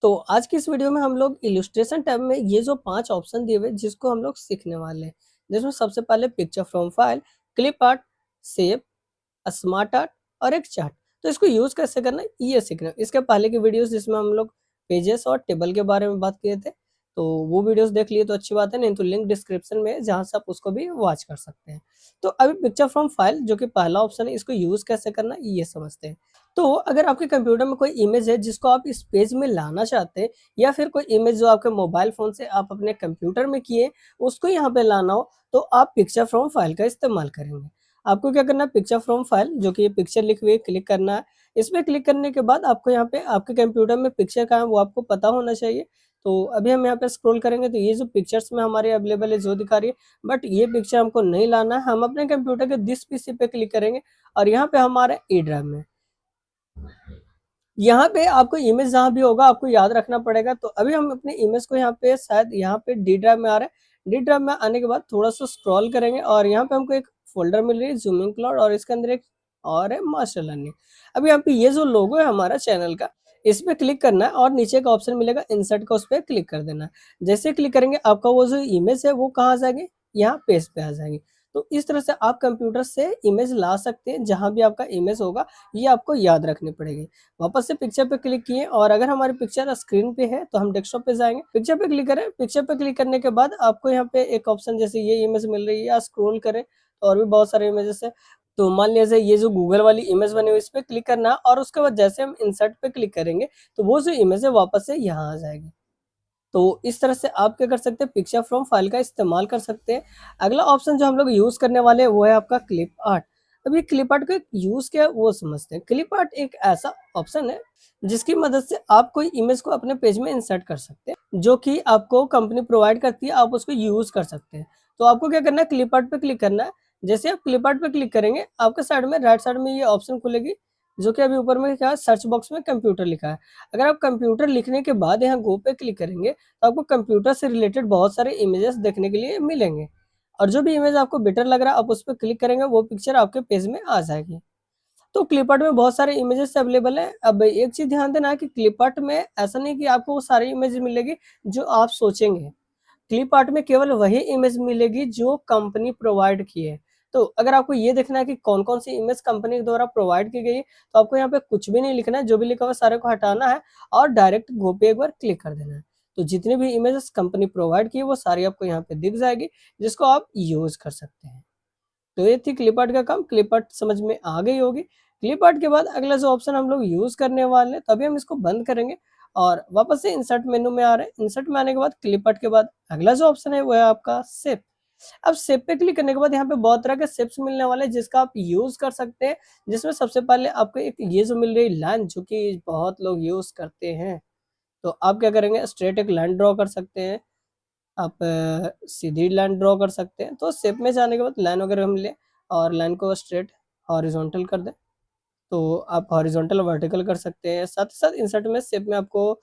तो आज की इस वीडियो में हम लोग इलस्ट्रेशन टैब में ये जो 5 ऑप्शन दिए हुए जिसको हम लोग सीखने वाले हैं। जिसमें सबसे पहले picture from file, clip art, shape, smart art और एक चार्ट। तो इसको यूज़ कैसे करना है ये सीखना है। इसके पहले की वीडियोस जिसमें हम लोग पेजेस और टेबल के बारे में बात किए थे, तो वो वीडियोस देख लिए तो अच्छी बात है, नहीं तो लिंक डिस्क्रिप्शन में है जहाँ से आप उसको भी वॉच कर सकते हैं। तो अभी पिक्चर फ्रॉम फाइल जो कि पहला ऑप्शन है, इसको यूज़ कैसे करना है ये समझते हैं। तो अगर आपके कंप्यूटर में कोई इमेज है जिसको आप इस पेज में लाना चाहते हैं, या फिर कोई इमेज जो आपके मोबाइल फ़ोन से आप अपने कंप्यूटर में किए उसको यहाँ पे लाना हो, तो आप पिक्चर फ्रॉम फाइल का इस्तेमाल करेंगे। आपको क्या करना है, पिक्चर फ्रॉम फाइल जो कि ये पिक्चर लिखी हुई है क्लिक करना है। इस पे क्लिक करने के बाद आपको यहाँ पे आपके कंप्यूटर में पिक्चर कहाँ है वो आपको पता होना चाहिए। तो अभी हम यहाँ पे स्क्रॉल करेंगे तो ये जो पिक्चर्स में हमारे अवेलेबल है जो दिखा रही है, बट ये पिक्चर हमको नहीं लाना है। हम अपने कंप्यूटर के दिस पीसी पे क्लिक करेंगे और यहाँ पे हमारे ई ड्राइव में यहाँ पे आपको इमेज जहाँ भी होगा आपको याद रखना पड़ेगा। तो अभी हम अपनी इमेज को यहाँ पे शायद यहाँ पे डी ड्राइव में आ रहा है। डी ड्राइव में आने के बाद थोड़ा सा स्क्रॉल करेंगे और यहाँ पे हमको एक फ़ोल्डर मिल रही है ज़ूमिंग क्लाउड, और इसके अंदर एक और है मास्टर लर्निंग। अब यहाँ पे ये जो लोगो है हमारा चैनल का, इस पे क्लिक करना है और नीचे का ऑप्शन मिलेगा इंसर्ट का, उस पे क्लिक कर देना है। जैसे क्लिक करेंगे आपका वो जो इमेज है वो कहाँ आ जाएगी, यहाँ पेज पे आ जाएगी। तो इस तरह से आप कंप्यूटर से इमेज ला सकते हैं, जहाँ भी आपका इमेज होगा ये आपको याद रखनी पड़ेगी। वापस से पिक्चर पे क्लिक किए और अगर हमारी पिक्चर स्क्रीन पे है तो हम डेस्कटॉप पे जाएंगे, पिक्चर पे क्लिक करें। पिक्चर पे क्लिक करने के बाद आपको यहाँ पे एक ऑप्शन जैसे ये इमेज मिल रही है, या स्क्रॉल करें तो और भी बहुत सारे इमेजेस है। तो मान लीजिए ये जो गूगल वाली इमेज बनी हुई इस पे क्लिक करना है और उसके बाद जैसे हम इंसर्ट पे क्लिक करेंगे तो वो जो इमेज है वापस से यहाँ आ जाएगी। तो इस तरह से आप क्या कर सकते हैं, पिक्चर फ्रॉम फाइल का इस्तेमाल कर सकते हैं। अगला ऑप्शन जो हम लोग यूज़ करने वाले हैं वो है आपका क्लिप आर्ट। अब ये क्लिप आर्ट का यूज़ क्या है वो समझते हैं। क्लिप आर्ट एक ऐसा ऑप्शन है जिसकी मदद से आप कोई इमेज को अपने पेज में इंसर्ट कर सकते हैं, जो कि आपको कंपनी प्रोवाइड करती है, आप उसको यूज़ कर सकते हैं। तो आपको क्या करना है, क्लिप आर्ट पे क्लिक करना है। जैसे आप क्लिप आर्ट पे क्लिक करेंगे आपके साइड में राइट साइड में ये ऑप्शन खुलेगी, जो कि अभी ऊपर में क्या है, सर्च बॉक्स में कंप्यूटर लिखा है। अगर आप कंप्यूटर लिखने के बाद यहाँ गो पे क्लिक करेंगे तो आपको कंप्यूटर से रिलेटेड बहुत सारे इमेजेस देखने के लिए मिलेंगे, और जो भी इमेज आपको बेटर लग रहा है आप उस पर क्लिक करेंगे वो पिक्चर आपके पेज में आ जाएगी। तो क्लिपआर्ट में बहुत सारे इमेजेस अवेलेबल है। अब एक चीज ध्यान देना है कि क्लिपआर्ट में ऐसा नहीं कि आपको वो सारी इमेज मिलेगी जो आप सोचेंगे। क्लिप आर्ट में केवल वही इमेज मिलेगी जो कंपनी प्रोवाइड की है। तो अगर आपको ये देखना है कि कौन-कौन सी इमेज कंपनी द्वारा प्रोवाइड की गई है, तो आपको यहाँ पे कुछ भी नहीं लिखना है, जो भी लिखा हुआ है सारे को हटाना है और डायरेक्ट गो पे एक बार क्लिक कर देना है। तो जितनी भी इमेजेस कंपनी प्रोवाइड की है वो सारी आपको यहाँ पे दिख जाएगी, जिसको आप यूज़ कर सकते हैं। तो ये थी क्लिप आर्ट का काम। क्लिप आर्ट समझ में आ गई होगी। क्लिप आर्ट के बाद अगला जो ऑप्शन हम लोग यूज़ करने वाले हैं, तभी हम इसको बंद करेंगे और वापस से इंसर्ट मेनू में आ रहे हैं। इंसर्ट में आने के बाद क्लिप आर्ट के बाद अगला जो ऑप्शन है वो है आपका शेप। अब शेप पे क्लिक करने के बाद यहाँ पे बहुत तरह के शेप्स मिलने वाले हैं जिसका आप यूज़ कर सकते हैं। जिसमें सबसे पहले आपको एक ये जो मिल रही है लाइन, जो कि बहुत लोग यूज़ करते हैं। तो आप क्या करेंगे, स्ट्रेट एक लाइन ड्रॉ कर सकते हैं। आप सीधी लाइन ड्रॉ कर सकते हैं। तो शेप में जाने के बाद लाइन वगैरह हम लें और लाइन को स्ट्रेट हॉरिजॉन्टल कर दें। तो आप हॉरिजॉन्टल वर्टिकल कर सकते हैं। साथ ही साथ इंसर्ट में शेप में आपको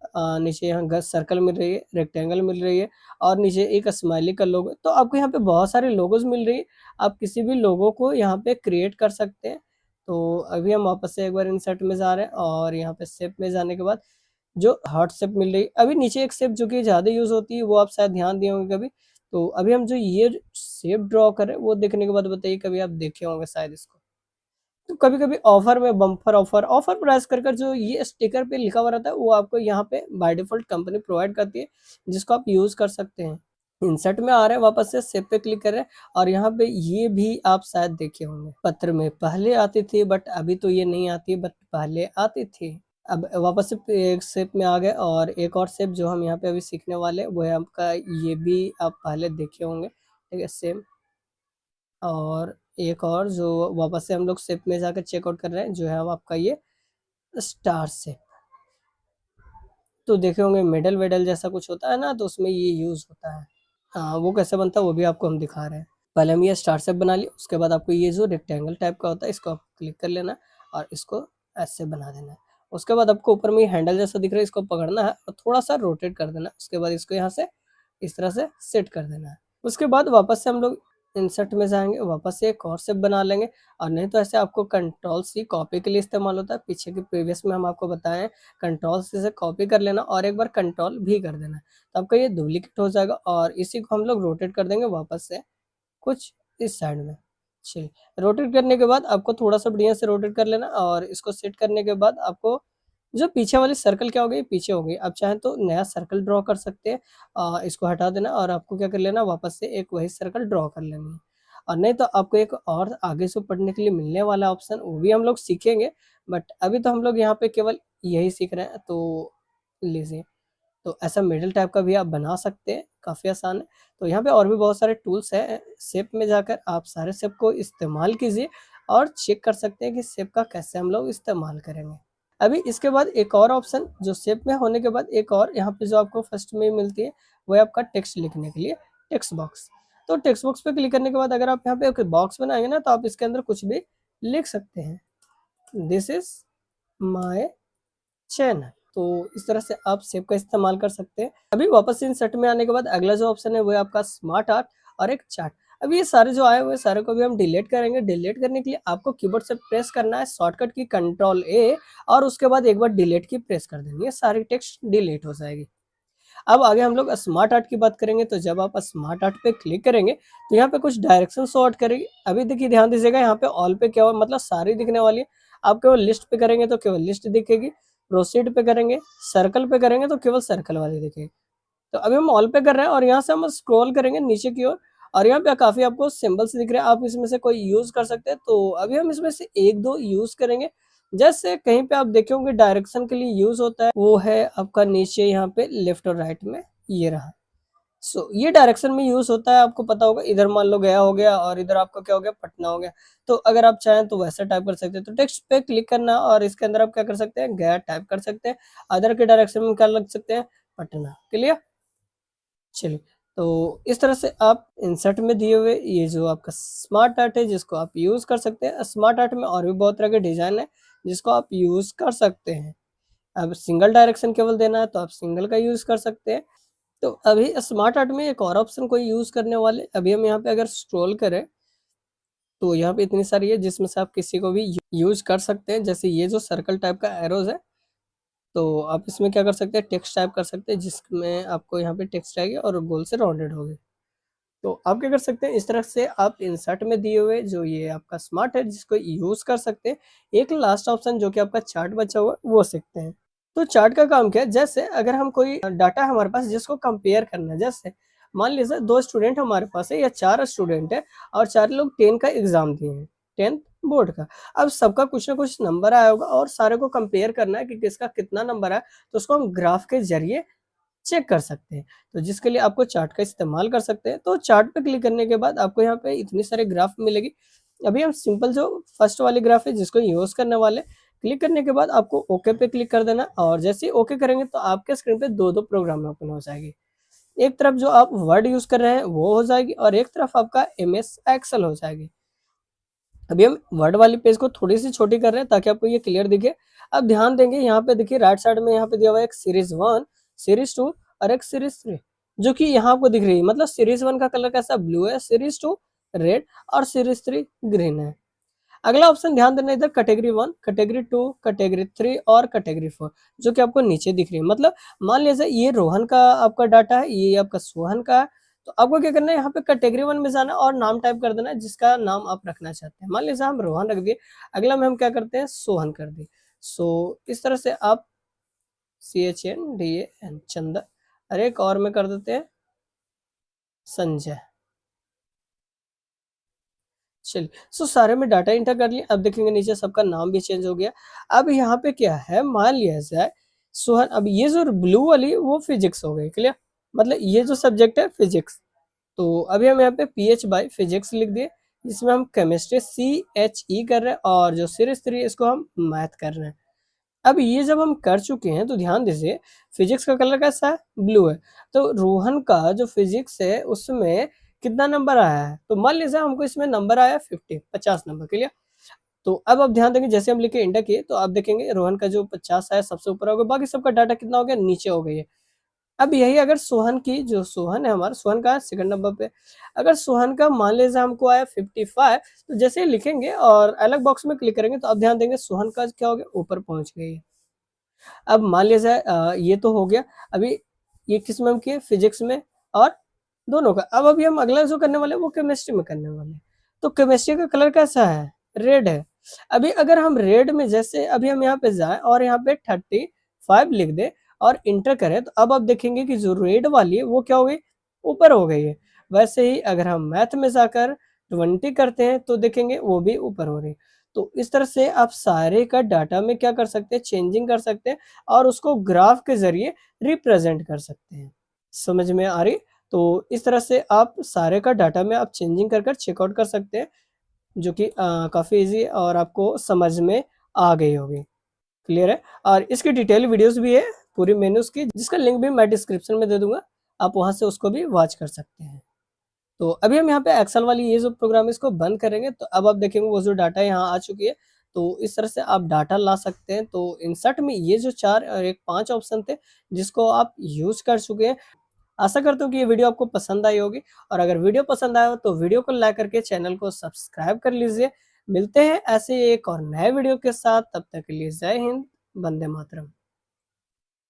नीचे यहाँ सर्कल मिल रही है, रेक्टेंगल मिल रही है और नीचे एक स्माइली का लोगो। तो आपको यहाँ पे बहुत सारे लोगोज मिल रही है। आप किसी भी लोगो को यहाँ पे क्रिएट कर सकते हैं। तो अभी हम वापस से एक बार इंसर्ट में जा रहे हैं और यहाँ पे शेप में जाने के बाद जो हार्ट शेप मिल रही है। अभी नीचे एक शेप जो कि ज़्यादा यूज़ होती है वो आप शायद ध्यान दिए होंगे कभी। तो अभी हम जो ये शेप ड्रॉ करें वो देखने के बाद बताइए कभी आप देखे होंगे शायद इसको। तो कभी-कभी ऑफर में बम्पर ऑफर, ऑफर प्राइस कर कर जो ये स्टिकर पे लिखा हुआ रहता है वो आपको यहाँ पे बाय डिफ़ॉल्ट कंपनी प्रोवाइड करती है, जिसको आप यूज़ कर सकते हैं। इंसर्ट में आ रहे हैं, वापस से शेप पे क्लिक कर रहे हैं और यहाँ पे ये भी आप शायद देखे होंगे। पत्र में पहले आती थी बट अभी तो ये नहीं आती, बट पहले आती थी। अब वापस से एक शेप में आ गए और एक और शेप जो हम यहाँ पे अभी सीखने वाले हैं वो है आपका, ये भी आप पहले देखे होंगे, ठीक है, सेम। और एक और जो वापस से हम लोग शेप में जाकर चेकआउट कर रहे हैं जो है अब आपका ये स्टार शेप। तो देखे होंगे मेडल वेडल जैसा कुछ होता है ना, तो उसमें ये यूज़ होता है। हाँ, वो कैसे बनता है वो भी आपको हम दिखा रहे हैं। पहले हम ये स्टार शेप बना लिए, उसके बाद आपको ये जो रेक्टेंगल टाइप का होता है इसको आप क्लिक कर लेना और इसको ऐसे बना देना है। उसके बाद आपको ऊपर में ये हैंडल जैसा दिख रहा है, इसको पकड़ना है और थोड़ा-सा रोटेट कर देना है। उसके बाद इसको यहाँ से इस तरह से सेट कर देना है। उसके बाद वापस से हम लोग इंसर्ट में जाएंगे, वापस से एक और शेप बना लेंगे, और नहीं तो ऐसे आपको कंट्रोल सी कॉपी के लिए इस्तेमाल होता है। पीछे के प्रीवियस में हम आपको बताए हैं कंट्रोल सी से कॉपी कर लेना और एक बार कंट्रोल भी कर देना, तो आपका ये डुप्लीकेट हो जाएगा। और इसी को हम लोग रोटेट कर देंगे वापस से कुछ इस साइड में। चलिए, रोटेट करने के बाद आपको थोड़ा सा बढ़िया से रोटेट कर लेना, और इसको सेट करने के बाद आपको जो पीछे वाली सर्कल क्या हो गई, पीछे हो गई। आप चाहें तो नया सर्कल ड्रॉ कर सकते हैं, इसको हटा देना और आपको क्या कर लेना, वापस से एक वही सर्कल ड्रॉ कर लेनी है। और नहीं तो आपको एक और आगे से पढ़ने के लिए मिलने वाला ऑप्शन, वो भी हम लोग सीखेंगे, बट अभी तो हम लोग यहाँ पे केवल यही सीख रहे हैं। तो लीजिए, तो ऐसा मिडल टाइप का भी आप बना सकते हैं, काफ़ी आसान है। तो यहाँ पे और भी बहुत सारे टूल्स हैं, शेप में जाकर आप सारे शेप को इस्तेमाल कीजिए और चेक कर सकते हैं कि शेप का कैसे हम लोग इस्तेमाल करेंगे। अभी इसके बाद एक और ऑप्शन जो शेप में होने के बाद एक और यहाँ पे जो आपको फर्स्ट में मिलती है, वो है आपका टेक्स्ट लिखने के लिए टेक्स्ट बॉक्स। तो टेक्स्ट बॉक्स पे क्लिक करने के बाद अगर आप यहाँ पे एक बॉक्स बनाएंगे ना, तो आप इसके अंदर कुछ भी लिख सकते हैं, दिस इज माई चैनल। तो इस तरह से आप शेप का इस्तेमाल कर सकते हैं। अभी वापस इंसर्ट में आने के बाद अगला जो ऑप्शन है वो है आपका स्मार्ट आर्ट और एक चार्ट। अभी ये सारे जो आए हुए हैं सारे को भी हम डिलीट करेंगे। डिलीट करने के लिए आपको कीबोर्ड से प्रेस करना है शॉर्टकट की कंट्रोल ए, और उसके बाद एक बार डिलीट की प्रेस कर देनी है, सारी टेक्स्ट डिलीट हो जाएगी। अब आगे हम लोग स्मार्ट आर्ट की बात करेंगे। तो जब आप स्मार्ट आर्ट पे क्लिक करेंगे तो यहाँ पे कुछ डायरेक्शन शो आउट करेगी। अभी देखिए, ध्यान दीजिएगा, यहाँ पे ऑल पे क्या हुआ, मतलब सारी दिखने वाली है। आप केवल लिस्ट पे करेंगे तो केवल लिस्ट दिखेगी, प्रोसीड पे करेंगे, सर्कल पे करेंगे तो केवल सर्कल वाली दिखेगी। तो अभी हम ऑल पे कर रहे हैं और यहाँ से हम स्क्रॉल करेंगे नीचे की ओर, और यहाँ पे काफी आपको सिंबल्स दिख रहे हैं, आप इसमें से कोई यूज कर सकते हैं। तो अभी हम इसमें से एक दो यूज करेंगे। जैसे कहीं पे आप देखे होंगे डायरेक्शन के लिए यूज होता है, वो है आपका नीचे यहाँ पे लेफ्ट और राइट में, ये रहा। ये डायरेक्शन में यूज होता है, आपको पता होगा। इधर मान लो गया हो गया और इधर आपका क्या हो गया, पटना हो गया। तो अगर आप चाहें तो वैसा टाइप कर सकते हैं। तो टेक्स्ट पे क्लिक करना और इसके अंदर आप क्या कर सकते हैं, गया टाइप कर सकते हैं। अदर के डायरेक्शन में क्या लग सकते हैं, पटना। क्लियर। चलिए, तो इस तरह से आप इंसर्ट में दिए हुए ये जो आपका स्मार्ट आर्ट है, जिसको आप यूज कर सकते हैं। स्मार्ट आर्ट में और भी बहुत तरह के डिजाइन है जिसको आप यूज कर सकते हैं। अब सिंगल डायरेक्शन केवल देना है तो आप सिंगल का यूज कर सकते हैं। तो अभी स्मार्ट आर्ट में एक और ऑप्शन कोई यूज करने वाले, अभी हम यहाँ पे अगर स्क्रॉल करें तो यहाँ पे इतनी सारी है जिसमें से आप किसी को भी यूज कर सकते हैं। जैसे ये जो सर्कल टाइप का एरोज है, तो आप इसमें क्या कर सकते हैं, टेक्स्ट टाइप कर सकते हैं, जिसमें आपको यहाँ पे टेक्स्ट आएगी और गोल से राउंडेड होगी। तो आप क्या कर सकते हैं, इस तरह से आप इंसर्ट में दिए हुए जो ये आपका स्मार्ट है जिसको यूज कर सकते हैं। एक लास्ट ऑप्शन जो कि आपका चार्ट बचा हुआ है वो सीखते हैं। तो चार्ट का काम क्या है, जैसे अगर हम कोई डाटा है हमारे पास जिसको कंपेयर करना है, जैसे मान लीजिए 2 स्टूडेंट हमारे पास है या 4 स्टूडेंट है और 4 लोग 10 का एग्जाम दिए हैं, 10th बोर्ड का। अब सबका कुछ ना कुछ नंबर आया होगा और सारे को कंपेयर करना है कि किसका कितना नंबर है, तो उसको हम ग्राफ के जरिए चेक कर सकते हैं। तो जिसके लिए आपको चार्ट का इस्तेमाल कर सकते हैं। तो चार्ट पे क्लिक करने के बाद आपको यहाँ पे इतनी सारे ग्राफ मिलेगी। अभी हम सिंपल जो फर्स्ट वाली ग्राफ है जिसको यूज करने वाले, क्लिक करने के बाद आपको ओके पे क्लिक कर देना, और जैसे ही ओके करेंगे तो आपके स्क्रीन पे दो प्रोग्राम ओपन हो जाएगी। एक तरफ जो आप वर्ड यूज कर रहे हैं वो हो जाएगी और एक तरफ आपका MS एक्सेल हो जाएगी। अभी हम वर्ड वाली पेज को थोड़ी सी छोटी कर रहे हैं ताकि आपको ये क्लियर दिखे। अब ध्यान देंगे, यहाँ पे देखिए राइट साइड में यहाँ पे दिया हुआ है एक सीरीज 1, सीरीज 2 और एक सीरीज 3, जो कि यहाँ आपको दिख रही है। मतलब सीरीज 1 का कलर कैसा, ब्लू है, सीरीज 2 रेड और सीरीज 3 ग्रीन है। अगला ऑप्शन ध्यान देना, इधर कैटेगरी 1, कैटेगरी 2, कैटेगरी 3 और कैटेगरी 4, जो कि आपको नीचे दिख रही है। मतलब मान लीजिए ये रोहन का आपका डाटा है, ये आपका सोहन का है। तो आपको क्या करना है, यहाँ पे कैटेगरी 1 में जाना और नाम टाइप कर देना है जिसका नाम आप रखना चाहते हैं। मान लीजिए हम रोहन रख दिए, अगला में हम क्या करते हैं, सोहन कर दिए। इस तरह से आप CHNDAN चंदन, अरे एक और में कर देते हैं संजय। चलिए, सारे में डाटा इंटर कर लिया। अब देखेंगे नीचे सबका नाम भी चेंज हो गया। अब यहाँ पे क्या है, मान लिया जाए सोहन, अब ये जो ब्लू वाली वो फिजिक्स हो गई। क्लियर, मतलब ये जो सब्जेक्ट है फिजिक्स। तो अभी हम यहाँ पे PH बाय फिजिक्स लिख दिए, जिसमें हम केमिस्ट्री CHE कर रहे हैं और जो सीरीज 3 इसको हम मैथ कर रहे हैं। अब ये जब हम कर चुके हैं तो ध्यान दीजिए, फिजिक्स का कलर कैसा है, ब्लू है। तो रोहन का जो फिजिक्स है उसमें कितना नंबर आया है, तो मान लीजिए हमको इसमें नंबर आया 50 नंबर के लिए। तो अब आप ध्यान देंगे, जैसे हम लिखे इंटर किए तो आप देखेंगे रोहन का जो 50 आया सबसे ऊपर हो गया, बाकी सबका डाटा कितना हो गया, नीचे हो गई है। अब यही अगर सोहन की, जो सोहन है हमारा, सोहन का सेकंड नंबर पे, अगर सोहन का मान लीजिए हमको आया 55, तो जैसे ही लिखेंगे और अलग बॉक्स में क्लिक करेंगे तो अब ध्यान देंगे सोहन का क्या हो गया, ऊपर पहुंच गई है। अब मान लीजिए ये तो हो गया। अभी ये किस में हम किए, फिजिक्स में और दोनों का। अब अभी हम अगला जो करने वाले हैं वो केमिस्ट्री में करने वाले हैं। तो केमिस्ट्री का कलर कैसा है, रेड है। अभी अगर हम रेड में, जैसे अभी हम यहाँ पे जाए और यहाँ पे 35 लिख दे और इंटर करें, तो अब आप देखेंगे कि जो रेड वाली है वो क्या हो गई, ऊपर हो गई है। वैसे ही अगर हम मैथ में जाकर 20 करते हैं तो देखेंगे वो भी ऊपर हो रही है। तो इस तरह से आप सारे का डाटा में क्या कर सकते हैं, चेंजिंग कर सकते हैं और उसको ग्राफ के जरिए रिप्रेजेंट कर सकते हैं। समझ में आ रही? तो इस तरह से आप सारे का डाटा में आप चेंजिंग कर चेकआउट कर सकते हैं, जो कि काफ़ी ईज़ी और आपको समझ में आ गई होगी। क्लियर है? और इसकी डिटेल वीडियोज़ भी है पूरी मेनूज़ की, जिसका लिंक भी मैं डिस्क्रिप्शन में दे दूँगा। आप वहाँ से उसको भी वॉच कर सकते हैं। तो अभी हम यहाँ पे एक्सेल वाली ये जो प्रोग्राम है इसको बंद करेंगे, तो अब आप देखेंगे वो जो डाटा यहाँ आ चुकी है। तो इस तरह से आप डाटा ला सकते हैं। तो इंसर्ट में ये जो 4 और एक 5 ऑप्शन थे जिसको आप यूज़ कर चुके हैं। आशा करता हूँ कि ये वीडियो आपको पसंद आई होगी, और अगर वीडियो पसंद आया हो तो वीडियो को लाइक करके चैनल को सब्सक्राइब कर लीजिए। मिलते हैं ऐसे एक और नए वीडियो के साथ, तब तक के लिए जय हिंद, वंदे मातरम।